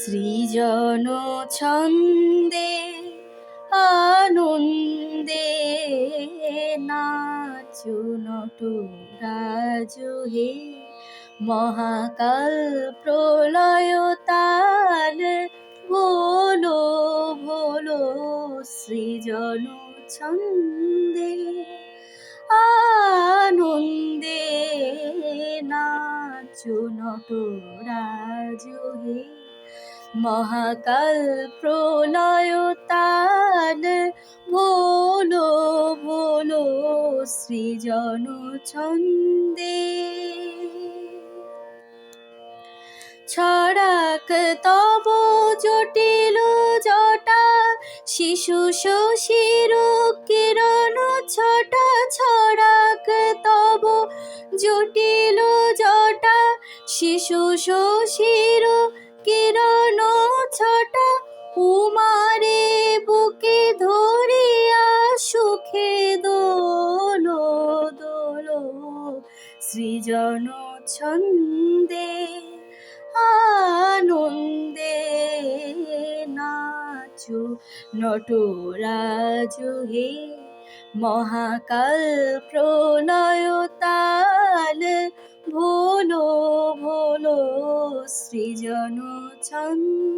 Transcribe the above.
সৃজন ছন্দে আনন্দে নাচো নটরাজ হে, মহাকাল প্রলয় তাল ভোলো ভোলো সৃজন ছন্দে আনন্দে নাচো নটরাজ হে, মহাকাল প্রলয় তাল ভোলো ভোলো সৃজন ছন্দে। ছড়াক তব জটিল জটা শিশু শশীর কিরণ ছটা, ছড়াক তব জটিল জটা শিশু শশীর কিরণ ছটা, উমারে বুকে ধরিয়া সুখে দোলো দোলো সৃজন ছন্দে আনন্দে নাচো নটরাজ হে, মহাকাল প্রলয় তাল ভোলো ভোলো সৃজন ছন্দে।